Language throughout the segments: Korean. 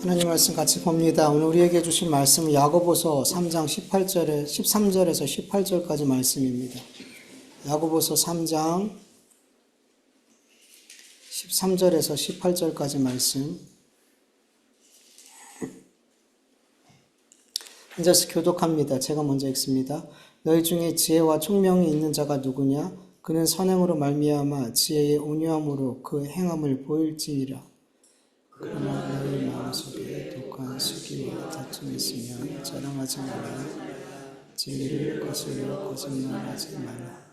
하나님 말씀 같이 봅니다. 오늘 우리에게 주신 말씀은 야고보서 3장 13절에서 18절까지 말씀입니다. 야고보서 3장 13절에서 18절까지 말씀. 앉아서 교독합니다. 제가 먼저 읽습니다. 너희 중에 지혜와 총명이 있는 자가 누구냐? 그는 선행으로 말미암아 지혜의 온유함으로 그 행함을 보일지니라. 그러나 너희 마음속에 독한 시기와 다툼이 있으면 자랑하지 말라. 진리를 거스려 거짓말하지 말라.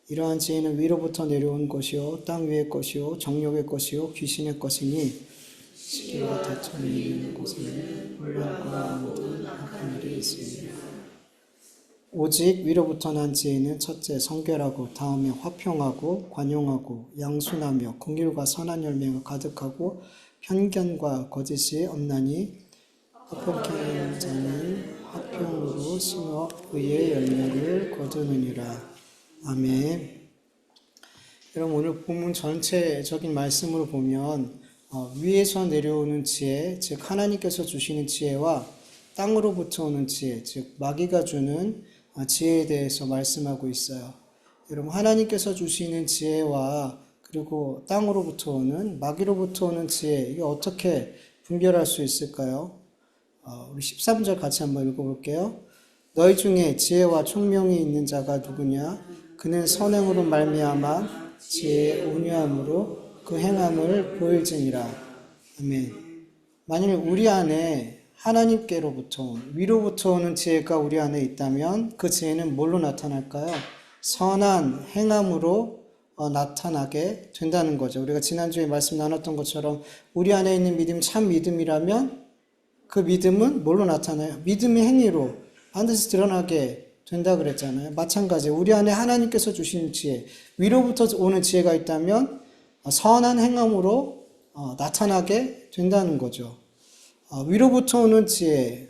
이러한 지혜는 위로부터 내려온 것이요 땅 위의 것이요 정욕의 것이요 귀신의 것이니 시기와 다툼이 있는 곳에는 혼란과 모든 악한 일이 있습니다. 오직 위로부터 난 지혜는 첫째 성결하고 다음에 화평하고 관용하고 양순하며 긍휼과 선한 열매가 가득하고 편견과 거짓이 없나니 화평케 하는 자는 화평으로 심어 의의 열매를 거두느니라. 아멘. 여러분 오늘 본문 전체적인 말씀으로 보면 위에서 내려오는 지혜, 즉 하나님께서 주시는 지혜와 땅으로부터 오는 지혜, 즉 마귀가 주는 지혜에 대해서 말씀하고 있어요. 여러분 하나님께서 주시는 지혜와 그리고 땅으로부터 오는 마귀로부터 오는 지혜, 이게 어떻게 분별할 수 있을까요? 우리 13절 같이 한번 읽어볼게요. 너희 중에 지혜와 총명이 있는 자가 누구냐? 그는 선행으로 말미암아 지혜의 온유함으로 그 행함을 보일지니라. 아멘. 만일 우리 안에 하나님께로부터 위로부터 오는 지혜가 우리 안에 있다면 그 지혜는 뭘로 나타날까요? 선한 행함으로 나타나게 된다는 거죠. 우리가 지난주에 말씀 나눴던 것처럼 우리 안에 있는 믿음이 참 믿음이라면 그 믿음은 뭘로 나타나요? 믿음의 행위로 반드시 드러나게 된다 그랬잖아요. 마찬가지 우리 안에 하나님께서 주신 지혜, 위로부터 오는 지혜가 있다면 선한 행함으로 나타나게 된다는 거죠. 위로부터 오는 지혜,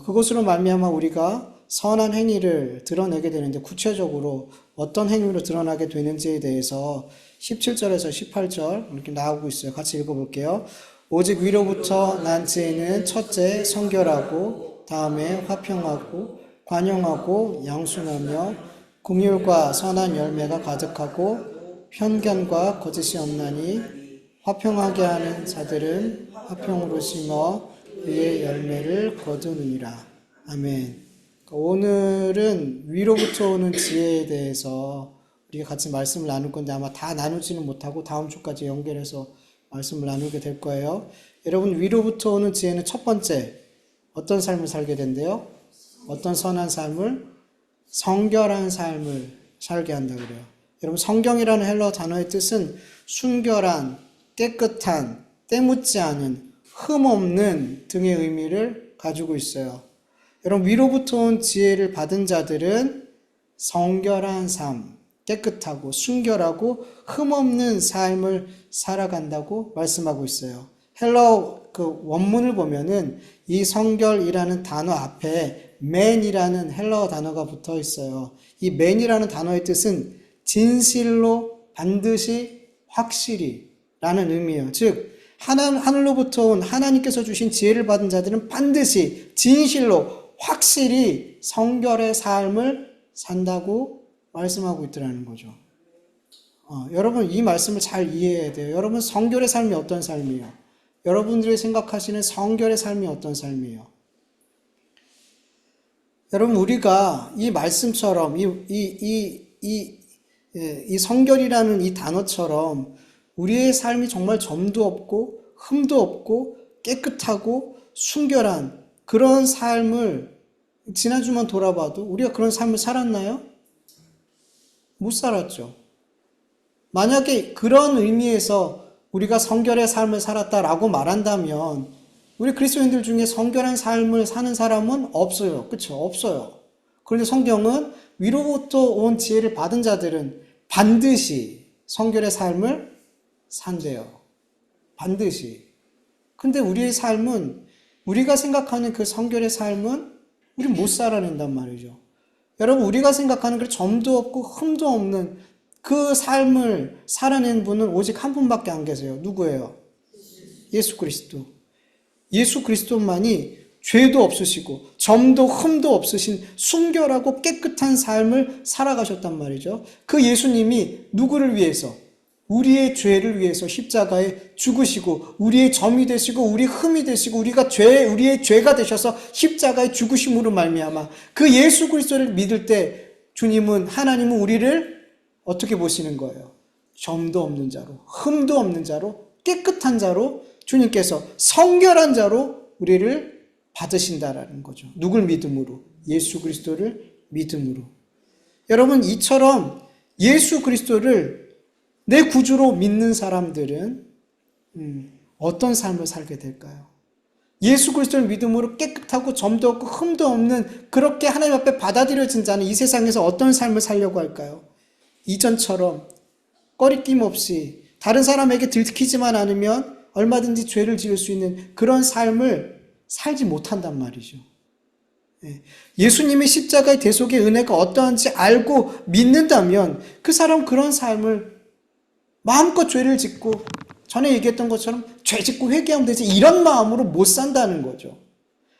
그것으로 말미암아 우리가 선한 행위를 드러내게 되는데 구체적으로 어떤 행위로 드러나게 되는지에 대해서 17절에서 18절 이렇게 나오고 있어요. 같이 읽어볼게요. 오직 위로부터 난 지혜는 첫째 성결하고 다음에 화평하고 관용하고 양순하며 긍휼과 선한 열매가 가득하고 편견과 거짓이 없나니 화평하게 하는 자들은 화평으로 심어 그의 열매를 거두느니라. 아멘. 오늘은 위로부터 오는 지혜에 대해서 우리가 같이 말씀을 나눌 건데 아마 다 나누지는 못하고 다음 주까지 연결해서 말씀을 나누게 될 거예요. 여러분 위로부터 오는 지혜는 첫 번째 어떤 삶을 살게 된대요? 어떤 선한 삶을? 성결한 삶을 살게 한다 그래요. 여러분 성경이라는 헬라어 단어의 뜻은 순결한, 깨끗한, 때묻지 않은, 흠없는 등의 의미를 가지고 있어요. 여러분 위로부터 온 지혜를 받은 자들은 성결한 삶, 깨끗하고 순결하고 흠없는 삶을 살아간다고 말씀하고 있어요. 헬라어 그 원문을 보면은 이 성결이라는 단어 앞에 man이라는 헬라어 단어가 붙어 있어요. 이 man이라는 단어의 뜻은 진실로, 반드시, 확실히 라는 의미예요. 즉 하늘로부터 온 하나님께서 주신 지혜를 받은 자들은 반드시 진실로 확실히 성결의 삶을 산다고 말씀하고 있더라는 거죠. 여러분 이 말씀을 잘 이해해야 돼요. 여러분 성결의 삶이 어떤 삶이에요? 여러분들이 생각하시는 성결의 삶이 어떤 삶이에요? 여러분 우리가 이 말씀처럼 이 성결이라는 이 단어처럼 우리의 삶이 정말 점도 없고 흠도 없고 깨끗하고 순결한 그런 삶을 지난주만 돌아봐도 우리가 그런 삶을 살았나요? 못 살았죠. 만약에 그런 의미에서 우리가 성결의 삶을 살았다라고 말한다면 우리 그리스도인들 중에 성결한 삶을 사는 사람은 없어요. 그렇죠? 없어요. 그런데 성경은 위로부터 온 지혜를 받은 자들은 반드시 성결의 삶을 산대요. 반드시. 근데 우리의 삶은 우리가 생각하는 그 성결의 삶은 우리 못 살아낸단 말이죠. 여러분 우리가 생각하는 그 점도 없고 흠도 없는 그 삶을 살아낸 분은 오직 한 분밖에 안 계세요. 누구예요? 예수 그리스도. 예수 그리스도만이 죄도 없으시고 점도 흠도 없으신 순결하고 깨끗한 삶을 살아가셨단 말이죠. 그 예수님이 누구를 위해서? 우리의 죄를 위해서 십자가에 죽으시고 우리의 점이 되시고 우리 흠이 되시고 우리의 죄가 되셔서 십자가에 죽으심으로 말미암아 그 예수 그리스도를 믿을 때 하나님은 우리를 어떻게 보시는 거예요? 점도 없는 자로, 흠도 없는 자로, 깨끗한 자로 주님께서 성결한 자로 우리를 받으신다라는 거죠. 누굴 믿음으로? 예수 그리스도를 믿음으로. 여러분, 이처럼 예수 그리스도를 내 구주로 믿는 사람들은 어떤 삶을 살게 될까요? 예수 그리스도를 믿음으로 깨끗하고 점도 없고 흠도 없는 그렇게 하나님 앞에 받아들여진 자는 이 세상에서 어떤 삶을 살려고 할까요? 이전처럼 꺼리낌 없이 다른 사람에게 들키지만 않으면 얼마든지 죄를 지을 수 있는 그런 삶을 살지 못한단 말이죠. 예수님의 십자가의 대속의 은혜가 어떠한지 알고 믿는다면 그 사람 그런 삶을 마음껏 죄를 짓고 전에 얘기했던 것처럼 죄 짓고 회개하면 되지 이런 마음으로 못 산다는 거죠.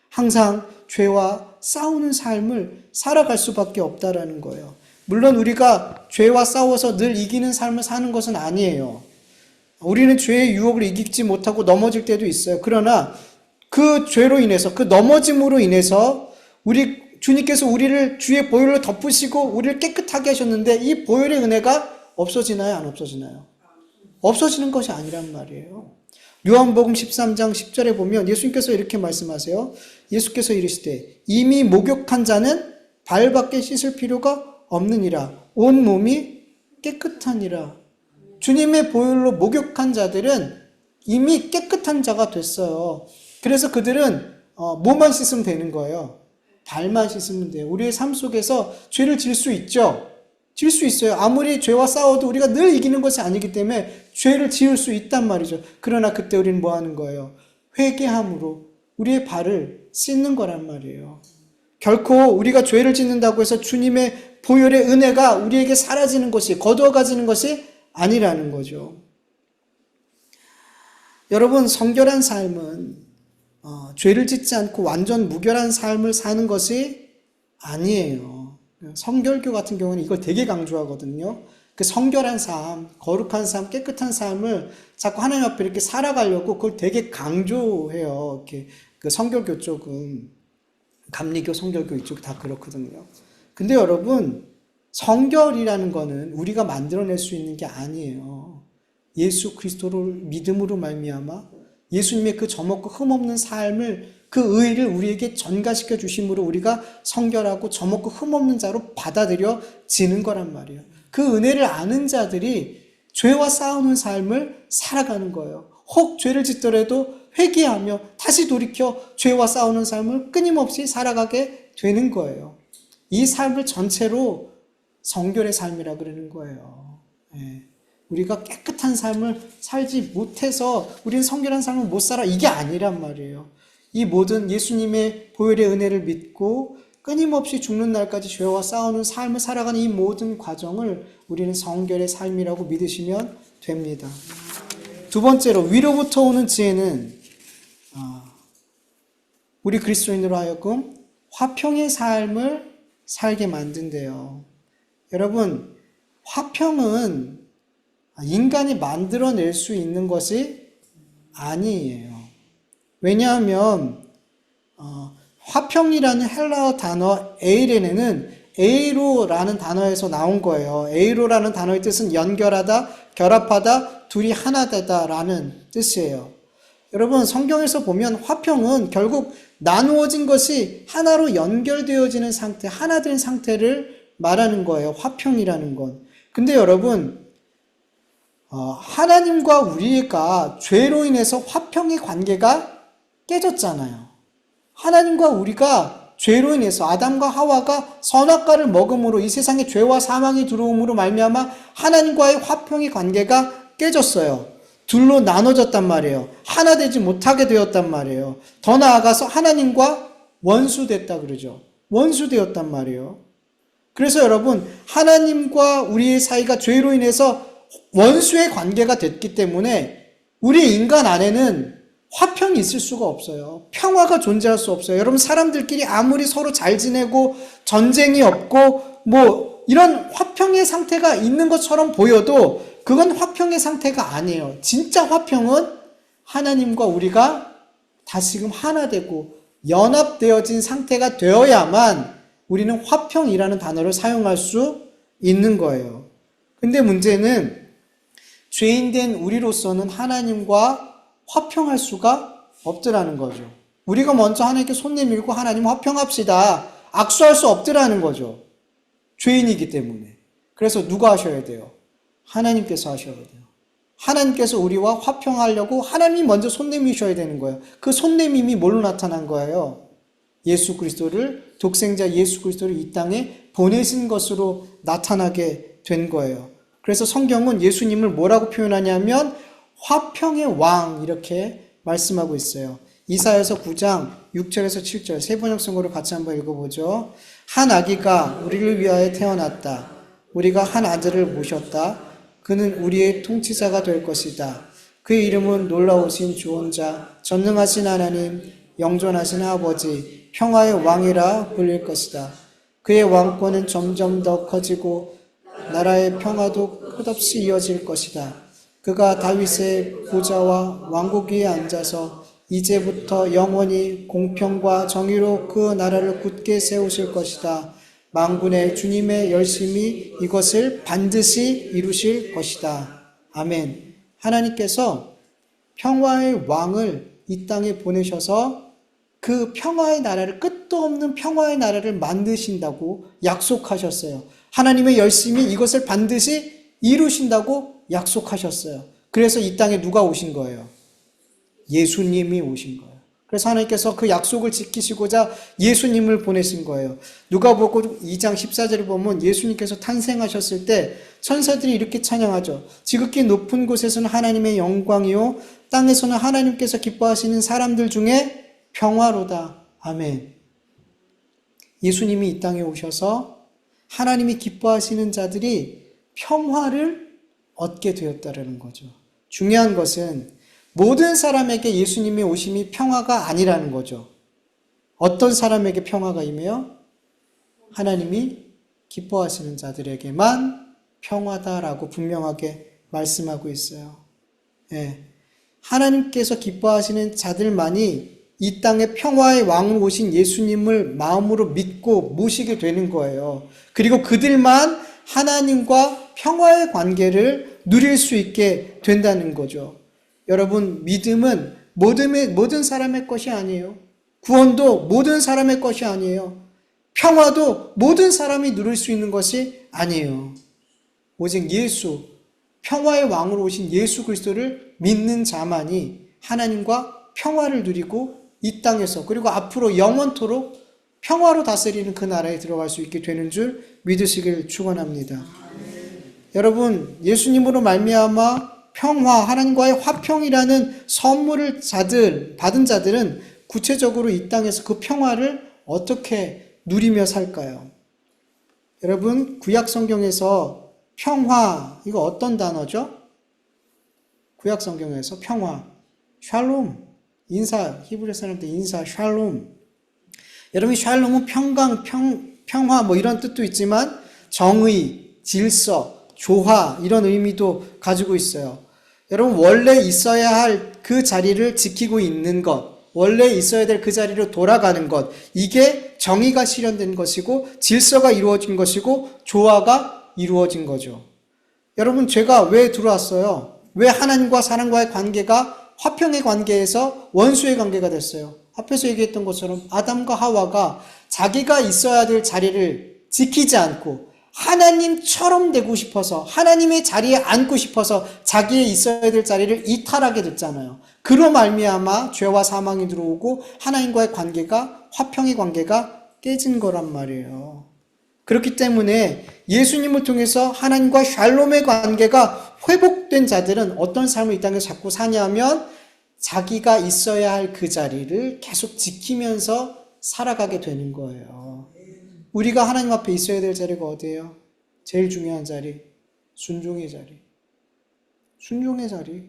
항상 죄와 싸우는 삶을 살아갈 수밖에 없다라는 거예요. 물론 우리가 죄와 싸워서 늘 이기는 삶을 사는 것은 아니에요. 우리는 죄의 유혹을 이기지 못하고 넘어질 때도 있어요. 그러나 그 죄로 인해서, 그 넘어짐으로 인해서 주님께서 우리를 주의 보혈로 덮으시고 우리를 깨끗하게 하셨는데 이 보혈의 은혜가 없어지나요? 안 없어지나요? 없어지는 것이 아니란 말이에요. 요한복음 13장 10절에 보면 예수님께서 이렇게 말씀하세요. 예수께서 이르시되 이미 목욕한 자는 발밖에 씻을 필요가 없느니라. 온 몸이 깨끗하니라. 주님의 보혈로 목욕한 자들은 이미 깨끗한 자가 됐어요. 그래서 그들은 뭐만 씻으면 되는 거예요? 발만 씻으면 돼요. 우리의 삶 속에서 죄를 질 수 있죠. 질 수 있어요. 아무리 죄와 싸워도 우리가 늘 이기는 것이 아니기 때문에 죄를 지을 수 있단 말이죠. 그러나 그때 우리는 뭐 하는 거예요? 회개함으로 우리의 발을 씻는 거란 말이에요. 결코 우리가 죄를 짓는다고 해서 주님의 보혈의 은혜가 우리에게 사라지는 것이, 거두어가지는 것이 아니라는 거죠. 여러분, 성결한 삶은 죄를 짓지 않고 완전 무결한 삶을 사는 것이 아니에요. 성결교 같은 경우는 이걸 되게 강조하거든요. 그 성결한 삶, 거룩한 삶, 깨끗한 삶을 자꾸 하나님 앞에 이렇게 살아가려고 그걸 되게 강조해요. 이렇게 그 성결교 쪽은 감리교, 성결교 이쪽 다 그렇거든요. 근데 여러분, 성결이라는 거는 우리가 만들어낼 수 있는 게 아니에요. 예수 그리스도를 믿음으로 말미암아 예수님의 그 점없고 흠없는 삶을 그 의를 우리에게 전가시켜 주심으로 우리가 성결하고 점없고 흠없는 자로 받아들여지는 거란 말이에요. 그 은혜를 아는 자들이 죄와 싸우는 삶을 살아가는 거예요. 혹 죄를 짓더라도 회개하며 다시 돌이켜 죄와 싸우는 삶을 끊임없이 살아가게 되는 거예요. 이 삶을 전체로 성결의 삶이라 그러는 거예요. 우리가 깨끗한 삶을 살지 못해서 우리는 성결한 삶을 못 살아 이게 아니란 말이에요. 이 모든 예수님의 보혈의 은혜를 믿고 끊임없이 죽는 날까지 죄와 싸우는 삶을 살아가는 이 모든 과정을 우리는 성결의 삶이라고 믿으시면 됩니다. 두 번째로 위로부터 오는 지혜는 우리 그리스도인으로 하여금 화평의 삶을 살게 만든대요. 여러분, 화평은 인간이 만들어낼 수 있는 것이 아니에요. 왜냐하면 화평이라는 헬라어 단어 에이레네는 에이로라는 단어에서 나온 거예요. 에이로라는 단어의 뜻은 연결하다, 결합하다, 둘이 하나 되다라는 뜻이에요. 여러분, 성경에서 보면 화평은 결국 나누어진 것이 하나로 연결되어지는 상태, 하나 된 상태를 말하는 거예요. 화평이라는 건. 근데 여러분, 하나님과 우리가 죄로 인해서 화평의 관계가 깨졌잖아요. 하나님과 우리가 죄로 인해서 아담과 하와가 선악과를 먹음으로 이 세상에 죄와 사망이 들어옴으로 말미암아 하나님과의 화평의 관계가 깨졌어요. 둘로 나눠졌단 말이에요. 하나 되지 못하게 되었단 말이에요. 더 나아가서 하나님과 원수됐다 그러죠. 원수되었단 말이에요. 그래서 여러분, 하나님과 우리의 사이가 죄로 인해서 원수의 관계가 됐기 때문에 우리 인간 안에는 화평이 있을 수가 없어요. 평화가 존재할 수 없어요. 여러분, 사람들끼리 아무리 서로 잘 지내고 전쟁이 없고 뭐 이런 화평의 상태가 있는 것처럼 보여도 그건 화평의 상태가 아니에요. 진짜 화평은 하나님과 우리가 다시금 하나 되고 연합되어진 상태가 되어야만 우리는 화평이라는 단어를 사용할 수 있는 거예요. 근데 문제는 죄인된 우리로서는 하나님과 화평할 수가 없더라는 거죠. 우리가 먼저 하나님께 손 내밀고 하나님 화평합시다. 악수할 수 없더라는 거죠. 죄인이기 때문에. 그래서 누가 하셔야 돼요? 하나님께서 하셔야 돼요. 하나님께서 우리와 화평하려고 하나님이 먼저 손 내미셔야 되는 거예요. 그 손 내밈이 뭘로 나타난 거예요? 예수 그리스도를, 독생자 예수 그리스도를 이 땅에 보내신 것으로 나타나게 된 거예요. 그래서 성경은 예수님을 뭐라고 표현하냐면 화평의 왕 이렇게 말씀하고 있어요. 이사야서 9장 6절에서 7절 세 번역성으로 같이 한번 읽어보죠. 한 아기가 우리를 위하여 태어났다. 우리가 한 아들을 모셨다. 그는 우리의 통치자가 될 것이다. 그의 이름은 놀라우신 주원자, 전능하신 하나님, 영존하신 아버지, 평화의 왕이라 불릴 것이다. 그의 왕권은 점점 더 커지고 나라의 평화도 끝없이 이어질 것이다. 그가 다윗의 보좌와 왕국 위에 앉아서 이제부터 영원히 공평과 정의로 그 나라를 굳게 세우실 것이다. 만군의 주님의 열심히 이것을 반드시 이루실 것이다. 아멘. 하나님께서 평화의 왕을 이 땅에 보내셔서 그 평화의 나라를, 끝도 없는 평화의 나라를 만드신다고 약속하셨어요. 하나님의 열심히 이것을 반드시 이루신다고 약속하셨어요. 그래서 이 땅에 누가 오신 거예요? 예수님이 오신 거예요. 그래서 하나님께서 그 약속을 지키시고자 예수님을 보내신 거예요. 누가복음 2장 14절을 보면 예수님께서 탄생하셨을 때 천사들이 이렇게 찬양하죠. 지극히 높은 곳에서는 하나님의 영광이요 땅에서는 하나님께서 기뻐하시는 사람들 중에 평화로다. 아멘. 예수님이 이 땅에 오셔서 하나님이 기뻐하시는 자들이 평화를 얻게 되었다는 거죠. 중요한 것은 모든 사람에게 예수님의 오심이 평화가 아니라는 거죠. 어떤 사람에게 평화가 임해요? 하나님이 기뻐하시는 자들에게만 평화다라고 분명하게 말씀하고 있어요. 예. 하나님께서 기뻐하시는 자들만이 이 땅에 평화의 왕으로 오신 예수님을 마음으로 믿고 모시게 되는 거예요. 그리고 그들만 하나님과 평화의 관계를 누릴 수 있게 된다는 거죠. 여러분, 믿음은 모든 사람의 것이 아니에요. 구원도 모든 사람의 것이 아니에요. 평화도 모든 사람이 누릴 수 있는 것이 아니에요. 오직 예수, 평화의 왕으로 오신 예수 그리스도를 믿는 자만이 하나님과 평화를 누리고 이 땅에서 그리고 앞으로 영원토록 평화로 다스리는 그 나라에 들어갈 수 있게 되는 줄 믿으시길 축원합니다. 여러분, 예수님으로 말미암아 평화, 하나님과의 화평이라는 선물을 받은 자들은 구체적으로 이 땅에서 그 평화를 어떻게 누리며 살까요? 여러분, 구약 성경에서 평화, 이거 어떤 단어죠? 구약 성경에서 평화, 샬롬, 인사, 히브리 사람들 인사, 샬롬. 여러분, 샬롬은 평화 뭐 이런 뜻도 있지만 정의, 질서, 조화 이런 의미도 가지고 있어요. 여러분, 원래 있어야 할 그 자리를 지키고 있는 것, 원래 있어야 될 그 자리로 돌아가는 것, 이게 정의가 실현된 것이고 질서가 이루어진 것이고 조화가 이루어진 거죠. 여러분, 죄가 왜 들어왔어요? 왜 하나님과 사람과의 관계가 화평의 관계에서 원수의 관계가 됐어요? 앞에서 얘기했던 것처럼 아담과 하와가 자기가 있어야 될 자리를 지키지 않고 하나님처럼 되고 싶어서 하나님의 자리에 앉고 싶어서 자기의 있어야 될 자리를 이탈하게 됐잖아요. 그로 말미암아 죄와 사망이 들어오고 하나님과의 관계가, 화평의 관계가 깨진 거란 말이에요. 그렇기 때문에 예수님을 통해서 하나님과 샬롬의 관계가 회복된 자들은 어떤 삶을 이 땅에 자꾸 사냐면 자기가 있어야 할 그 자리를 계속 지키면서 살아가게 되는 거예요. 우리가 하나님 앞에 있어야 될 자리가 어디예요? 제일 중요한 자리, 순종의 자리. 순종의 자리.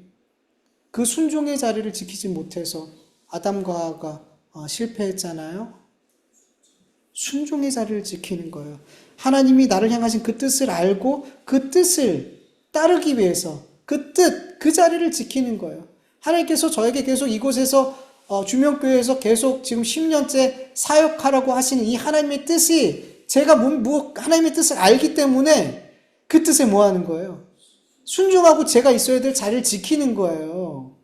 그 순종의 자리를 지키지 못해서 아담과 하와가 실패했잖아요. 순종의 자리를 지키는 거예요. 하나님이 나를 향하신 그 뜻을 알고 그 뜻을 따르기 위해서 그 뜻, 그 자리를 지키는 거예요. 하나님께서 저에게 계속 이곳에서 주명교회에서 계속 지금 10년째 사역하라고 하시는 이 하나님의 뜻이 제가 하나님의 뜻을 알기 때문에 그 뜻에 뭐 하는 거예요? 순종하고 제가 있어야 될 자리를 지키는 거예요.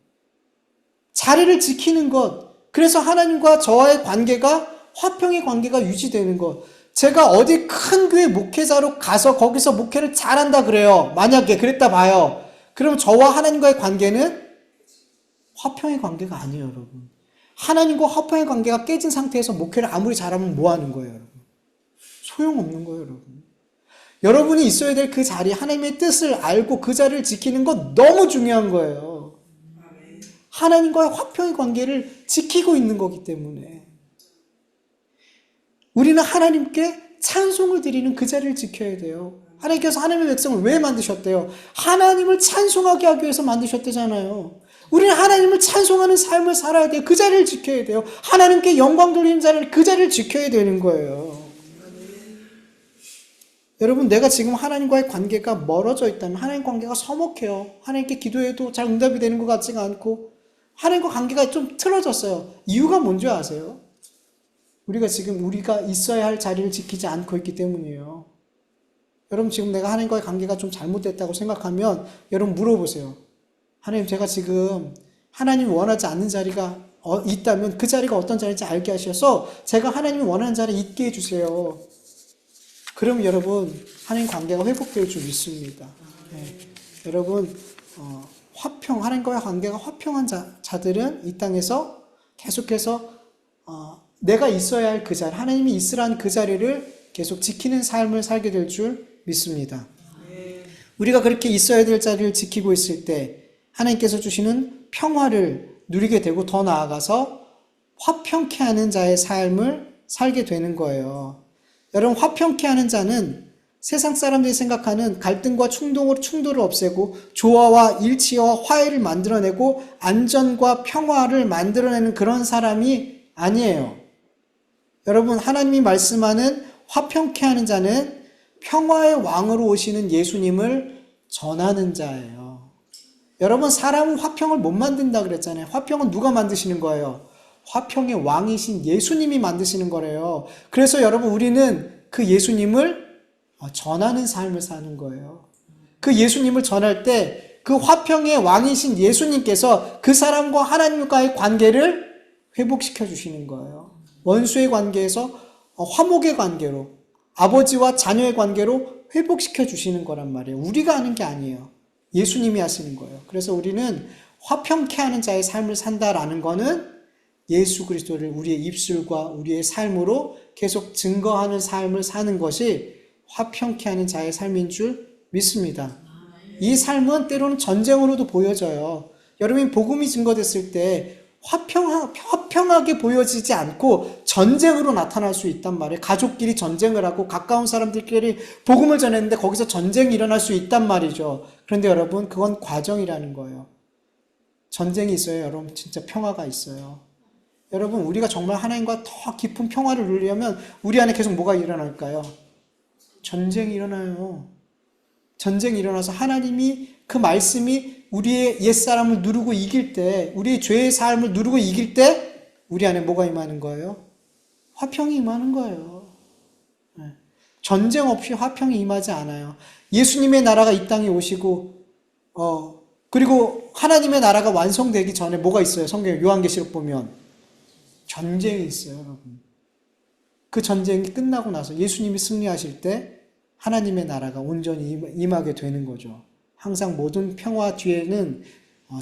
자리를 지키는 것. 그래서 하나님과 저와의 관계가 화평의 관계가 유지되는 것. 제가 어디 큰 교회 목회자로 가서 거기서 목회를 잘한다 그래요. 만약에 그랬다 봐요. 그럼 저와 하나님과의 관계는 화평의 관계가 아니에요, 여러분. 하나님과 화평의 관계가 깨진 상태에서 목회를 아무리 잘하면 뭐 하는 거예요, 여러분? 소용없는 거예요, 여러분. 여러분이 있어야 될 그 자리, 하나님의 뜻을 알고 그 자리를 지키는 건 너무 중요한 거예요. 하나님과의 화평의 관계를 지키고 있는 거기 때문에. 우리는 하나님께 찬송을 드리는 그 자리를 지켜야 돼요. 하나님께서 하나님의 백성을 왜 만드셨대요? 하나님을 찬송하게 하기 위해서 만드셨대잖아요. 우리는 하나님을 찬송하는 삶을 살아야 돼요. 그 자리를 지켜야 돼요. 하나님께 영광 돌리는 자리를 그 자리를 지켜야 되는 거예요. 여러분, 내가 지금 하나님과의 관계가 멀어져 있다면, 하나님 관계가 서먹해요. 하나님께 기도해도 잘 응답이 되는 것 같지가 않고 하나님과 관계가 좀 틀어졌어요. 이유가 뭔지 아세요? 우리가 있어야 할 자리를 지키지 않고 있기 때문이에요. 여러분, 지금 내가 하나님과의 관계가 좀 잘못됐다고 생각하면 여러분 물어보세요. 하나님, 제가 지금 하나님이 원하지 않는 자리가 있다면 그 자리가 어떤 자리인지 알게 하셔서 제가 하나님이 원하는 자리에 있게 해주세요. 그럼 여러분, 하나님 관계가 회복될 줄 믿습니다. 네. 여러분, 하나님과의 관계가 화평한 자들은 이 땅에서 계속해서 내가 있어야 할 그 자리, 하나님이 있으라는 그 자리를 계속 지키는 삶을 살게 될 줄 믿습니다. 우리가 그렇게 있어야 될 자리를 지키고 있을 때 하나님께서 주시는 평화를 누리게 되고 더 나아가서 화평케 하는 자의 삶을 살게 되는 거예요. 여러분, 화평케 하는 자는 세상 사람들이 생각하는 갈등과 충돌을 없애고 조화와 일치와 화해를 만들어내고 안전과 평화를 만들어내는 그런 사람이 아니에요. 여러분, 하나님이 말씀하는 화평케 하는 자는 평화의 왕으로 오시는 예수님을 전하는 자예요. 여러분, 사람은 화평을 못 만든다 그랬잖아요. 화평은 누가 만드시는 거예요? 화평의 왕이신 예수님이 만드시는 거래요. 그래서 여러분, 우리는 그 예수님을 전하는 삶을 사는 거예요. 그 예수님을 전할 때 그 화평의 왕이신 예수님께서 그 사람과 하나님과의 관계를 회복시켜 주시는 거예요. 원수의 관계에서 화목의 관계로, 아버지와 자녀의 관계로 회복시켜 주시는 거란 말이에요. 우리가 하는 게 아니에요. 예수님이 하시는 거예요. 그래서 우리는 화평케 하는 자의 삶을 산다라는 거는 예수 그리스도를 우리의 입술과 우리의 삶으로 계속 증거하는 삶을 사는 것이 화평케 하는 자의 삶인 줄 믿습니다. 이 삶은 때로는 전쟁으로도 보여져요. 여러분이 복음이 증거됐을 때 화평하게 보여지지 않고 전쟁으로 나타날 수 있단 말이에요. 가족끼리 전쟁을 하고 가까운 사람들끼리 복음을 전했는데 거기서 전쟁이 일어날 수 있단 말이죠. 그런데 여러분, 그건 과정이라는 거예요. 전쟁이 있어요. 여러분, 진짜 평화가 있어요. 여러분, 우리가 정말 하나님과 더 깊은 평화를 누리려면 우리 안에 계속 뭐가 일어날까요? 전쟁이 일어나요. 전쟁이 일어나서 하나님이 그 말씀이 우리의 옛사람을 누르고 이길 때, 우리의 죄의 삶을 누르고 이길 때 우리 안에 뭐가 임하는 거예요? 화평이 임하는 거예요. 전쟁 없이 화평이 임하지 않아요. 예수님의 나라가 이 땅에 오시고 그리고 하나님의 나라가 완성되기 전에 뭐가 있어요? 성경 요한계시록 보면 전쟁이 있어요, 여러분. 그 전쟁이 끝나고 나서 예수님이 승리하실 때 하나님의 나라가 온전히 임하게 되는 거죠. 항상 모든 평화 뒤에는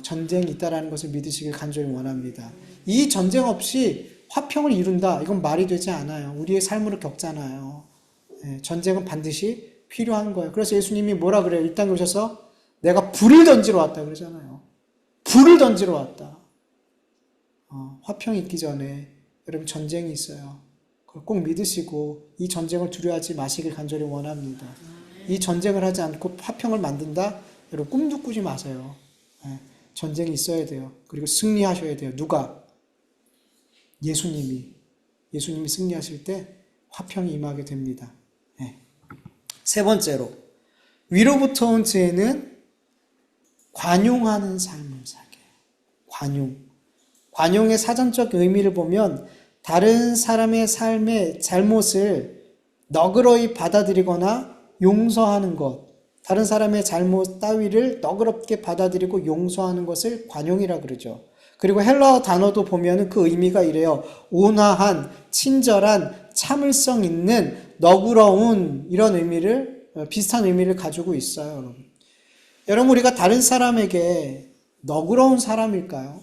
전쟁이 있다는 것을 믿으시길 간절히 원합니다. 이 전쟁 없이 화평을 이룬다, 이건 말이 되지 않아요. 우리의 삶으로 겪잖아요. 전쟁은 반드시 필요한 거예요. 그래서 예수님이 뭐라 그래요? 이 땅에 오셔서 내가 불을 던지러 왔다 그러잖아요. 불을 던지러 왔다. 화평이 있기 전에 여러분 전쟁이 있어요. 그걸 꼭 믿으시고 이 전쟁을 두려워하지 마시길 간절히 원합니다. 이 전쟁을 하지 않고 화평을 만든다? 여러분 꿈도 꾸지 마세요. 전쟁이 있어야 돼요. 그리고 승리하셔야 돼요. 누가? 예수님이 승리하실 때 화평이 임하게 됩니다. 네. 세 번째로, 위로부터 온 지혜는 관용하는 삶을 살게 해요. 관용의 사전적 의미를 보면 다른 사람의 삶의 잘못을 너그러이 받아들이거나 용서하는 것, 다른 사람의 잘못 따위를 너그럽게 받아들이고 용서하는 것을 관용이라 그러죠. 그리고 헬라어 단어도 보면 그 의미가 이래요. 온화한, 친절한, 참을성 있는, 너그러운 이런 의미를, 비슷한 의미를 가지고 있어요, 여러분. 여러분, 우리가 다른 사람에게 너그러운 사람일까요?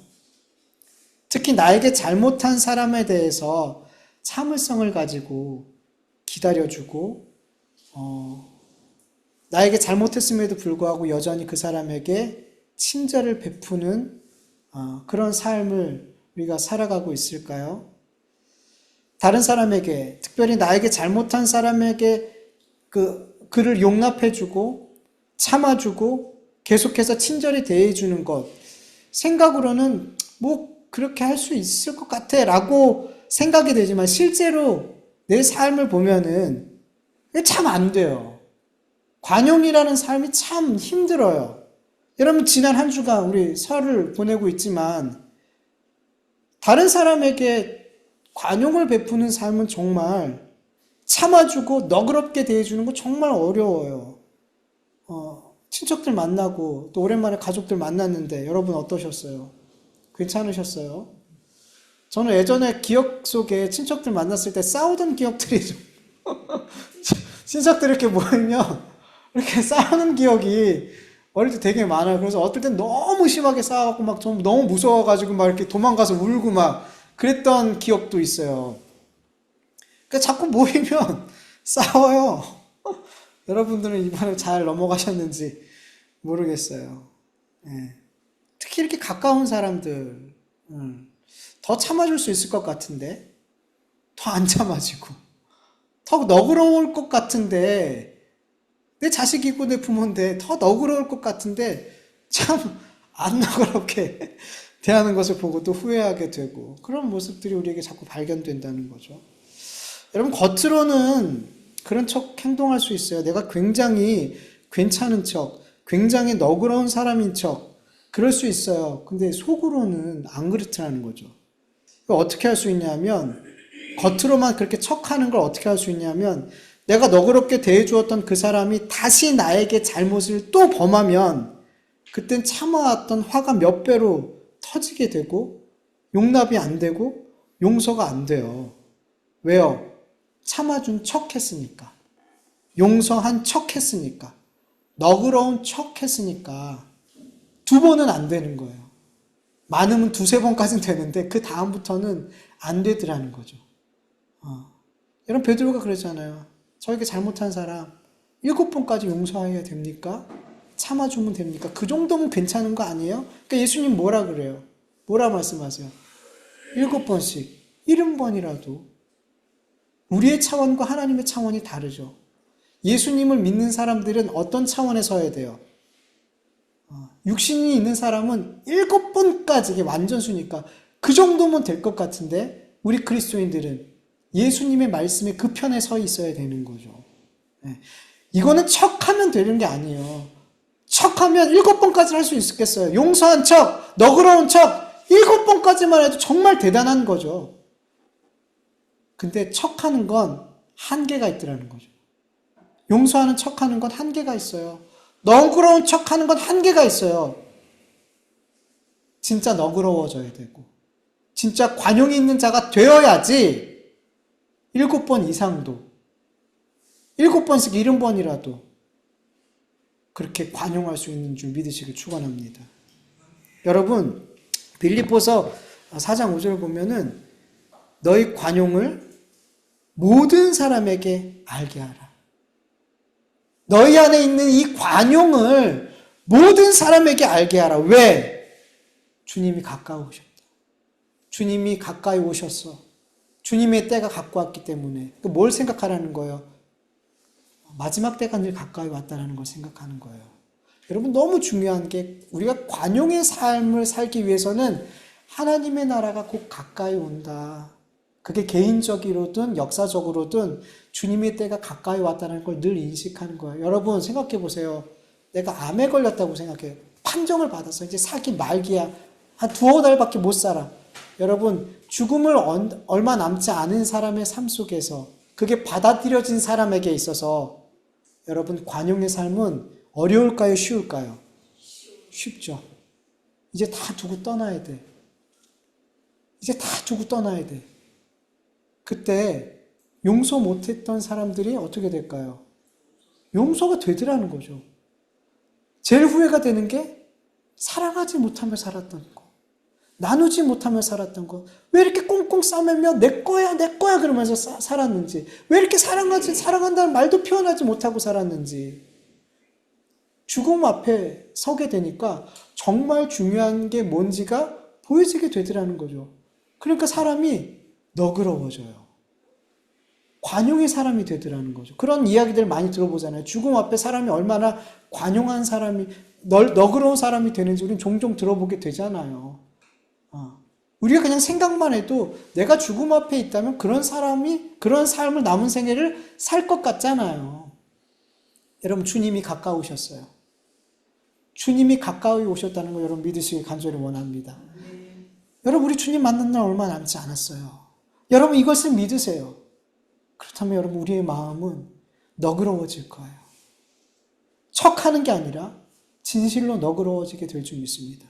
특히 나에게 잘못한 사람에 대해서 참을성을 가지고 기다려주고, 나에게 잘못했음에도 불구하고 여전히 그 사람에게 친절을 베푸는 그런 삶을 우리가 살아가고 있을까요? 다른 사람에게, 특별히 나에게 잘못한 사람에게 그를 용납해주고 참아주고 계속해서 친절히 대해주는 것, 생각으로는 뭐 그렇게 할 수 있을 것 같아 라고 생각이 되지만 실제로 내 삶을 보면은 참 안 돼요. 관용이라는 삶이 참 힘들어요. 여러분, 지난 한 주간 우리 설을 보내고 있지만 다른 사람에게 관용을 베푸는 삶은 정말 참아주고 너그럽게 대해주는 거 정말 어려워요. 친척들 만나고 또 오랜만에 가족들 만났는데 여러분 어떠셨어요? 괜찮으셨어요? 저는 예전에 기억 속에 친척들 만났을 때 싸우던 기억들이 좀 친척들 이렇게 모이면 이렇게 싸우는 기억이 어릴 때 되게 많아요. 그래서 어떨 땐 너무 심하게 싸워갖고 막 좀 너무 무서워가지고 막 이렇게 도망가서 울고 막 그랬던 기억도 있어요. 그러니까 자꾸 모이면 싸워요. 여러분들은 이번에 잘 넘어가셨는지 모르겠어요. 예. 특히 이렇게 가까운 사람들, 더 참아줄 수 있을 것 같은데, 더 안 참아지고, 더 너그러울 것 같은데, 내 자식이고 내 부모인데, 더 너그러울 것 같은데, 참 안 너그럽게 대하는 것을 보고 또 후회하게 되고, 그런 모습들이 우리에게 자꾸 발견된다는 거죠. 여러분, 겉으로는 그런 척 행동할 수 있어요. 내가 굉장히 괜찮은 척, 굉장히 너그러운 사람인 척, 그럴 수 있어요. 근데 속으로는 안 그렇다는 거죠. 어떻게 할 수 있냐면, 겉으로만 그렇게 척하는 걸 어떻게 할 수 있냐면, 내가 너그럽게 대해주었던 그 사람이 다시 나에게 잘못을 또 범하면, 그땐 참아왔던 화가 몇 배로 터지게 되고, 용납이 안 되고, 용서가 안 돼요. 왜요? 참아준 척 했으니까. 용서한 척 했으니까. 너그러운 척 했으니까. 두 번은 안 되는 거예요. 많으면 두세 번까지는 되는데 그 다음부터는 안 되더라는 거죠. 여러분, 베드로가 그러잖아요. 저에게 잘못한 사람 7번까지 용서해야 됩니까? 참아주면 됩니까? 그 정도면 괜찮은 거 아니에요? 그러니까 예수님 뭐라 그래요? 뭐라 말씀하세요? 7번씩, 70번이라도. 우리의 차원과 하나님의 차원이 다르죠. 예수님을 믿는 사람들은 어떤 차원에 서야 돼요? 육신이 있는 사람은 7번까지, 이게 완전수니까 그 정도면 될 것 같은데, 우리 그리스도인들은 예수님의 말씀에 그 편에 서 있어야 되는 거죠. 이거는 척하면 되는 게 아니에요. 척하면 7번까지 할 수 있겠어요. 용서한 척, 너그러운 척, 7번까지만 해도 정말 대단한 거죠. 근데 척하는 건 한계가 있더라는 거죠. 용서하는 척하는 건 한계가 있어요. 너그러운 척하는 건 한계가 있어요. 진짜 너그러워져야 되고, 진짜 관용이 있는 자가 되어야지 7번 이상도, 7번씩 70번이라도 그렇게 관용할 수 있는 줄 믿으시길 축원합니다. 여러분, 빌립보서 4장 5절 보면은 너희 관용을 모든 사람에게 알게 하라. 너희 안에 있는 이 관용을 모든 사람에게 알게 하라. 왜? 주님이 가까우셨다. 주님이 가까이 오셨어. 주님의 때가 갖고 왔기 때문에. 뭘 생각하라는 거예요? 마지막 때가 늘 가까이 왔다는 걸 생각하는 거예요. 여러분 너무 중요한 게 우리가 관용의 삶을 살기 위해서는 하나님의 나라가 곧 가까이 온다. 그게 개인적으로든 역사적으로든 주님의 때가 가까이 왔다는 걸 늘 인식하는 거예요. 여러분 생각해 보세요. 내가 암에 걸렸다고 생각해요. 판정을 받았어. 이제 살기 말기야. 한 두어 달밖에 못 살아. 여러분 죽음을 얼마 남지 않은 사람의 삶 속에서 그게 받아들여진 사람에게 있어서 여러분 관용의 삶은 어려울까요? 쉬울까요? 쉽죠. 이제 다 두고 떠나야 돼. 이제 다 두고 떠나야 돼. 그때 용서 못했던 사람들이 어떻게 될까요? 용서가 되더라는 거죠. 제일 후회가 되는 게 사랑하지 못하며 살았던 거. 나누지 못하며 살았던 거. 왜 이렇게 꽁꽁 싸매며 내 거야 내 거야 그러면서 살았는지. 왜 이렇게 사랑한다는 말도 표현하지 못하고 살았는지. 죽음 앞에 서게 되니까 정말 중요한 게 뭔지가 보여지게 되더라는 거죠. 그러니까 사람이 너그러워져요. 관용의 사람이 되더라는 거죠. 그런 이야기들 많이 들어보잖아요. 죽음 앞에 사람이 얼마나 관용한 사람이, 너그러운 사람이 되는지 우리는 종종 들어보게 되잖아요. 우리가 그냥 생각만 해도 내가 죽음 앞에 있다면 그런 사람이 그런 삶을 남은 생애를 살 것 같잖아요. 여러분 주님이 가까우셨어요. 주님이 가까이 오셨다는 거 여러분 믿으시길 간절히 원합니다. 여러분 우리 주님 만난 날 얼마 남지 않았어요. 여러분 이것을 믿으세요. 그렇다면 여러분 우리의 마음은 너그러워질 거예요. 척하는 게 아니라 진실로 너그러워지게 될 줄 믿습니다.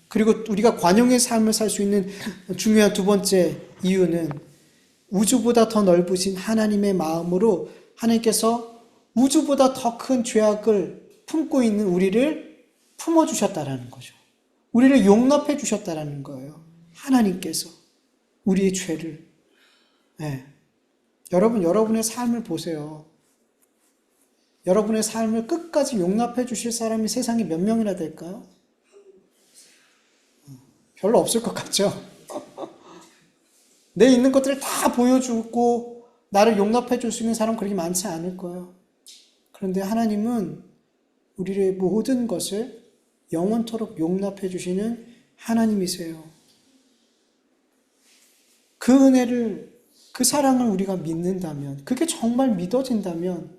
그리고 우리가 관용의 삶을 살 수 있는 중요한 두 번째 이유는 우주보다 더 넓으신 하나님의 마음으로 하나님께서 우주보다 더 큰 죄악을 품고 있는 우리를 품어주셨다라는 거죠. 우리를 용납해 주셨다라는 거예요. 하나님께서 우리의 죄를. 네. 여러분, 여러분의 삶을 보세요. 여러분의 삶을 끝까지 용납해 주실 사람이 세상에 몇 명이나 될까요? 별로 없을 것 같죠? 내 있는 것들을 다 보여주고 나를 용납해 줄 수 있는 사람은 그렇게 많지 않을 거예요. 그런데 하나님은 우리의 모든 것을 영원토록 용납해 주시는 하나님이세요. 그 은혜를, 그 사랑을 우리가 믿는다면, 그게 정말 믿어진다면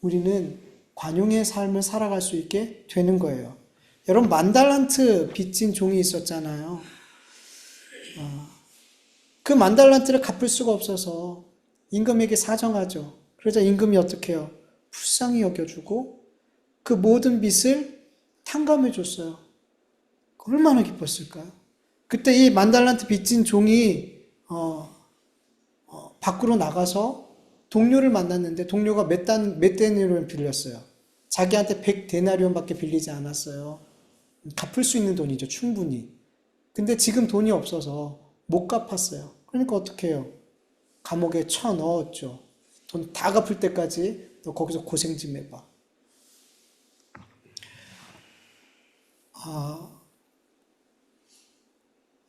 우리는 관용의 삶을 살아갈 수 있게 되는 거예요. 여러분 만달란트 빚진 종이 있었잖아요. 그 만달란트를 갚을 수가 없어서 임금에게 사정하죠. 그러자 임금이 어떻게 해요? 불쌍히 여겨주고 그 모든 빚을 탕감해 줬어요. 얼마나 기뻤을까요? 그때 이 만달란트 빚진 종이 밖으로 나가서 동료를 만났는데 동료가 몇 데나리온 빌렸어요. 자기한테 100데나리온밖에 빌리지 않았어요. 갚을 수 있는 돈이죠, 충분히. 근데 지금 돈이 없어서 못 갚았어요. 그러니까 어떻게 해요? 감옥에 쳐 넣었죠. 돈 다 갚을 때까지 너 거기서 고생 좀 해봐.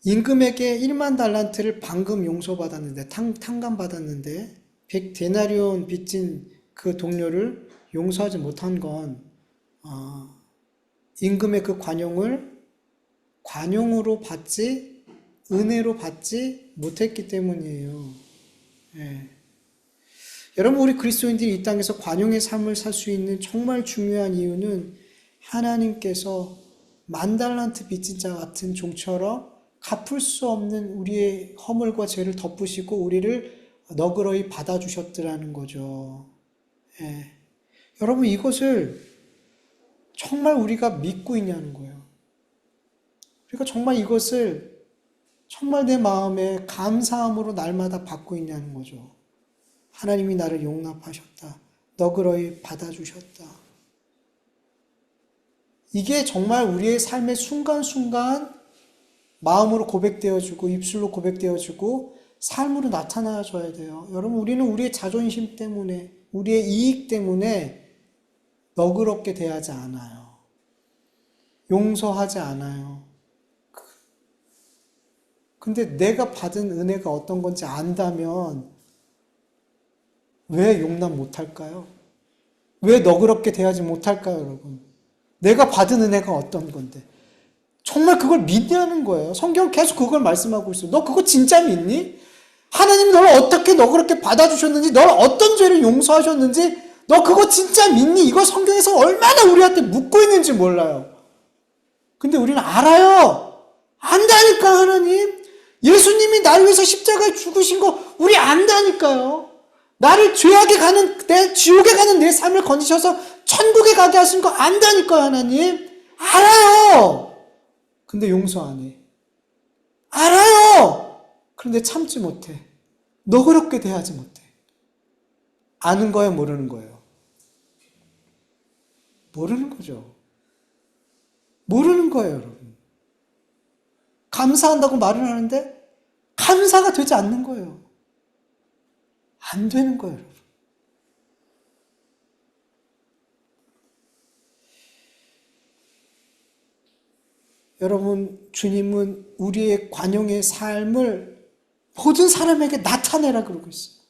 임금에게 1만 달란트를 방금 용서받았는데, 탕감받았는데, 100데나리온 빚진 그 동료를 용서하지 못한 건, 임금의 그 관용으로 받지, 은혜로 받지 못했기 때문이에요. 예. 여러분, 우리 그리스도인들이 이 땅에서 관용의 삶을 살 수 있는 정말 중요한 이유는 하나님께서 만달란트 빚진 자 같은 종처럼 갚을 수 없는 우리의 허물과 죄를 덮으시고 우리를 너그러이 받아주셨더라는 거죠. 예. 여러분 이것을 정말 우리가 믿고 있냐는 거예요. 우리가 정말 이것을 정말 내 마음에 감사함으로 날마다 받고 있냐는 거죠. 하나님이 나를 용납하셨다. 너그러이 받아주셨다. 이게 정말 우리의 삶의 순간순간 마음으로 고백되어지고 입술로 고백되어지고 삶으로 나타나줘야 돼요. 여러분 우리는 우리의 자존심 때문에 우리의 이익 때문에 너그럽게 대하지 않아요. 용서하지 않아요. 근데 내가 받은 은혜가 어떤 건지 안다면 왜 용납 못할까요? 왜 너그럽게 대하지 못할까요, 여러분? 내가 받은 은혜가 어떤 건데. 정말 그걸 믿냐는 거예요. 성경 계속 그걸 말씀하고 있어요. 너 그거 진짜 믿니? 하나님이 너를 어떻게 너 그렇게 받아주셨는지, 너를 어떤 죄를 용서하셨는지, 너 그거 진짜 믿니? 이거 성경에서 얼마나 우리한테 묻고 있는지 몰라요. 근데 우리는 알아요. 안다니까, 하나님. 예수님이 나를 위해서 십자가에 죽으신 거 우리 안다니까요. 나를 죄악에 가는, 지옥에 가는 내 삶을 건지셔서 천국에 가게 하신 거 안다니까요, 하나님. 알아요. 근데 용서 안 해. 알아요. 그런데 참지 못해. 너그럽게 대하지 못해. 아는 거예요, 모르는 거예요? 모르는 거죠. 모르는 거예요, 여러분. 감사한다고 말을 하는데 감사가 되지 않는 거예요. 안 되는 거예요, 여러분. 여러분, 주님은 우리의 관용의 삶을 모든 사람에게 나타내라 그러고 있어요.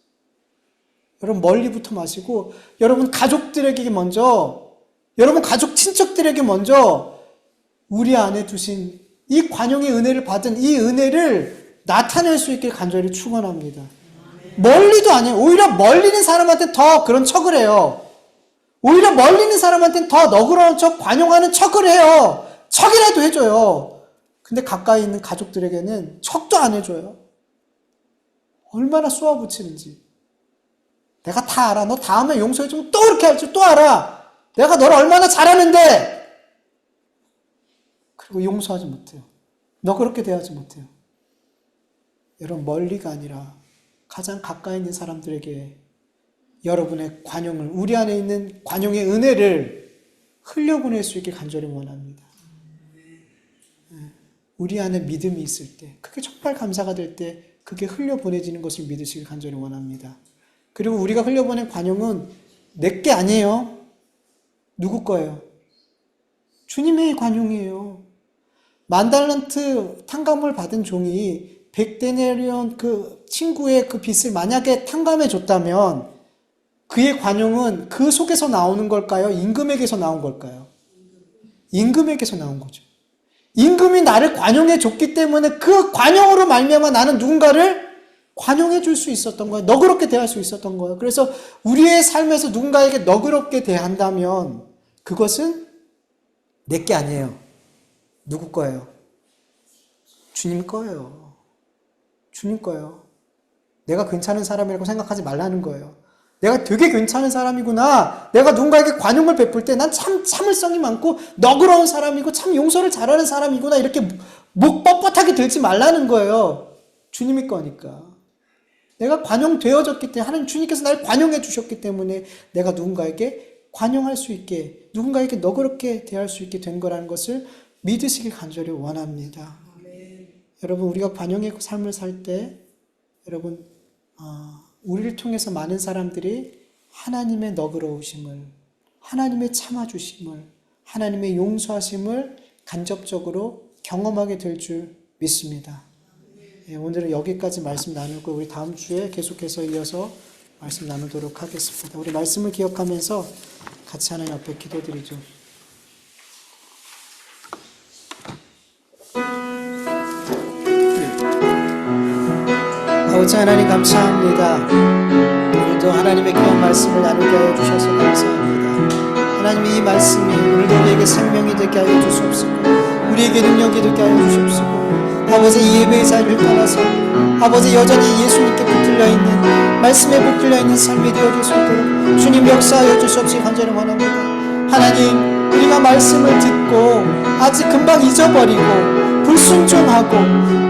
여러분, 멀리부터 마시고, 여러분 가족들에게 먼저, 여러분 가족 친척들에게 먼저 우리 안에 두신 이 관용의 은혜를 받은 이 은혜를 나타낼 수 있길 간절히 축원합니다. 멀리도 아니에요. 오히려 멀리 있는 사람한테 더 그런 척을 해요. 오히려 멀리 있는 사람한테는 더 너그러운 척, 관용하는 척을 해요. 척이라도 해줘요. 근데 가까이 있는 가족들에게는 척도 안 해줘요. 얼마나 쏘아붙이는지. 내가 다 알아. 너 다음에 용서해주면 또 그렇게 할 줄 또 알아. 내가 너를 얼마나 잘하는데. 그리고 용서하지 못해요. 너 그렇게 대하지 못해요. 여러분, 멀리가 아니라 가장 가까이 있는 사람들에게 여러분의 관용을, 우리 안에 있는 관용의 은혜를 흘려보낼 수 있길 간절히 원합니다. 우리 안에 믿음이 있을 때, 그게 정말 감사가 될 때 그게 흘려보내지는 것을 믿으시길 간절히 원합니다. 그리고 우리가 흘려보낸 관용은 내 게 아니에요. 누구 거예요? 주님의 관용이에요. 10,000달란트 탕감을 받은 종이 100데나리온 그 친구의 그 빚을 만약에 탕감해 줬다면 그의 관용은 그 속에서 나오는 걸까요? 임금에게서 나온 걸까요? 임금에게서 나온 거죠. 임금이 나를 관용해 줬기 때문에 그 관용으로 말미암아 나는 누군가를 관용해 줄 수 있었던 거예요. 너그럽게 대할 수 있었던 거예요. 그래서 우리의 삶에서 누군가에게 너그럽게 대한다면 그것은 내 게 아니에요. 누구 거예요? 주님 거예요. 주님 거예요. 내가 괜찮은 사람이라고 생각하지 말라는 거예요. 내가 되게 괜찮은 사람이구나. 내가 누군가에게 관용을 베풀 때 난 참 참을성이 많고 너그러운 사람이고 참 용서를 잘하는 사람이구나. 이렇게 목 뻣뻣하게 들지 말라는 거예요. 주님이 거니까. 내가 관용되어졌기 때문에, 하나님 주님께서 나를 관용해 주셨기 때문에 내가 누군가에게 관용할 수 있게, 누군가에게 너그럽게 대할 수 있게 된 거라는 것을 믿으시길 간절히 원합니다. 여러분, 우리가 관용의 삶을 살 때 여러분, 우리를 통해서 많은 사람들이 하나님의 너그러우심을, 하나님의 참아주심을, 하나님의 용서하심을 간접적으로 경험하게 될 줄 믿습니다. 오늘은 여기까지 말씀 나누고 우리 다음 주에 계속해서 이어서 말씀 나누도록 하겠습니다. 우리 말씀을 기억하면서 같이 하나님 앞에 기도드리죠. 아버지 하나님 감사합니다. 오늘도 하나님의 귀한 말씀을 나누게 하여 주셔서 감사합니다. 하나님, 이 말씀이 오늘도 우리에게 생명이 되게 하여 주시옵시고 우리에게 능력이 되게 하여 주시옵시고 아버지, 이 예배의 자리를 떠나서 아버지 여전히 예수님께 붙들려 있는, 말씀에 붙들려 있는 삶이 되어질 수 있도록 주님 역사하여 주시옵시기 간절히 원합니다. 하나님, 우리가 말씀을 듣고 아직 금방 잊어버리고 불순종하고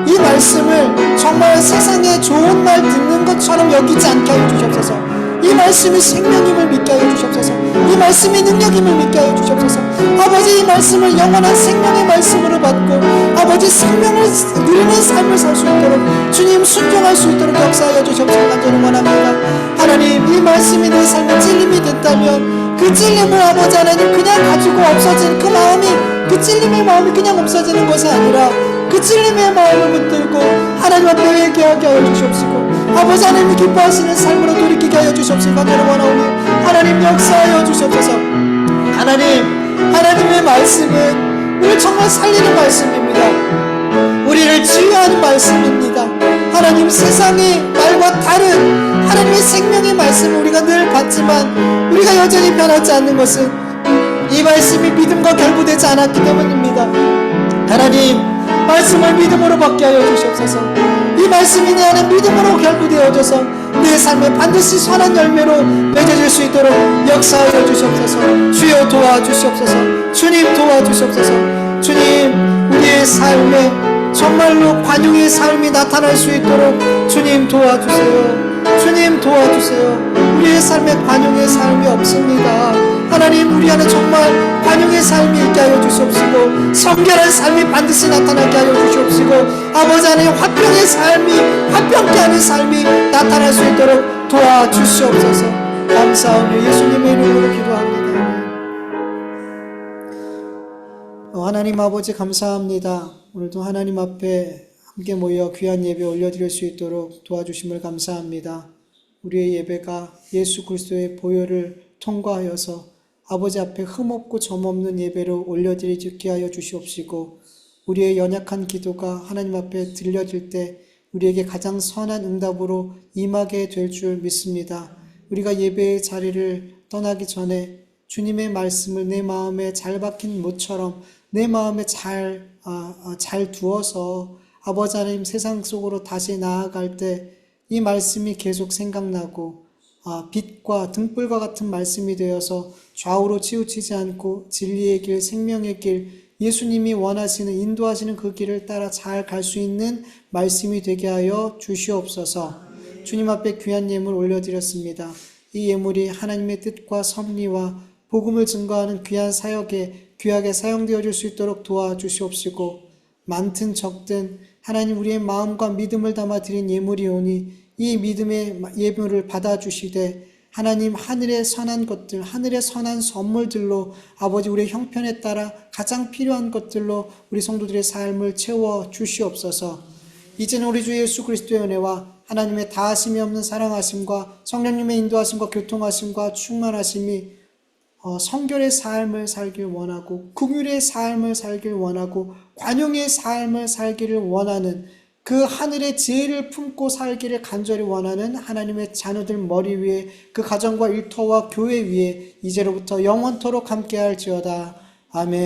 이 말씀을 정말 세상에 좋은 말 듣는 것처럼 여기지 않게 하여 주시옵소서. 이 말씀이 생명임을 믿게 하여 주시옵소서. 이 말씀이 능력임을 믿게 하여 주시옵소서. 아버지, 이 말씀을 영원한 생명의 말씀으로 받고 아버지 생명을 누리는 삶을 살 수 있도록 주님 순종할 수 있도록 역사하여 주시옵소서 간절히 원합니다. 하나님, 이 말씀이 내 삶에 찔림이 됐다면 그 찔림을 아버지 하나님 그냥 가지고 없어진 그 마음이, 그 찔림의 마음이 그냥 없어지는 것이 아니라 그 찔림의 마음을 붙들고 하나님 앞에 회개하게 하여 주시옵시고 아버지 하나님이 기뻐하시는 삶으로 돌이키게 하여 주시옵시고 간절히 원하오니 하나님 역사하여 주시옵소서. 하나님, 하나님의 말씀은 우리를 정말 살리는 말씀입니다. 우리를 치유하는 말씀입니다. 하나님, 세상의 말과 다른 하나님의 생명의 말씀을 우리가 늘 받지만 우리가 여전히 변하지 않는 것은 이 말씀이 믿음과 결부되지 않았기 때문입니다. 하나님, 말씀을 믿음으로 받게 하여 주시옵소서. 이 말씀이 내 안에 믿음으로 결부되어져서 내 삶에 반드시 선한 열매로 맺어질 수 있도록 역사하여 주시옵소서. 주여 도와주시옵소서. 주님 도와주시옵소서. 주님, 우리의 삶에 정말로 관용의 삶이 나타날 수 있도록 주님 도와주세요. 주님 도와주세요. 우리의 삶에 관용의 삶이 없습니다. 하나님, 우리 안에 정말 관용의 삶이 있게 하여 주시옵시고 성결한 삶이 반드시 나타나게 하여 주시옵시고 아버지 안에 화평의 삶이, 화평케 하는 삶이 나타날 수 있도록 도와주시옵소서. 감사하며 예수님의 이름으로 기도합니다. 하나님 아버지, 감사합니다. 오늘도 하나님 앞에 함께 모여 귀한 예배 올려드릴 수 있도록 도와주심을 감사합니다. 우리의 예배가 예수 그리스도의 보혈을 통과하여서 아버지 앞에 흠없고 점없는 예배로 올려드리게 하여 주시옵시고 우리의 연약한 기도가 하나님 앞에 들려질 때 우리에게 가장 선한 응답으로 임하게 될 줄 믿습니다. 우리가 예배의 자리를 떠나기 전에 주님의 말씀을 내 마음에 잘 박힌 못처럼 내 마음에 잘 두어서 아버지 하나님, 세상 속으로 다시 나아갈 때 이 말씀이 계속 생각나고 빛과 등불과 같은 말씀이 되어서 좌우로 치우치지 않고 진리의 길, 생명의 길, 예수님이 원하시는, 인도하시는 그 길을 따라 잘 갈 수 있는 말씀이 되게 하여 주시옵소서. 주님 앞에 귀한 예물 올려드렸습니다. 이 예물이 하나님의 뜻과 섭리와 복음을 증거하는 귀한 사역에 귀하게 사용되어질 수 있도록 도와주시옵시고 많든 적든 하나님, 우리의 마음과 믿음을 담아 드린 예물이오니 이 믿음의 예물을 받아주시되 하나님, 하늘의 선한 것들, 하늘의 선한 선물들로 아버지, 우리의 형편에 따라 가장 필요한 것들로 우리 성도들의 삶을 채워 주시옵소서. 이제는 우리 주 예수 그리스도의 은혜와 하나님의 다하심이 없는 사랑하심과 성령님의 인도하심과 교통하심과 충만하심이 성결의 삶을 살길 원하고 긍휼의 삶을 살길 원하고 관용의 삶을 살기를 원하는 그 하늘의 지혜를 품고 살기를 간절히 원하는 하나님의 자녀들 머리 위에, 그 가정과 일터와 교회 위에 이제로부터 영원토록 함께할지어다. 아멘.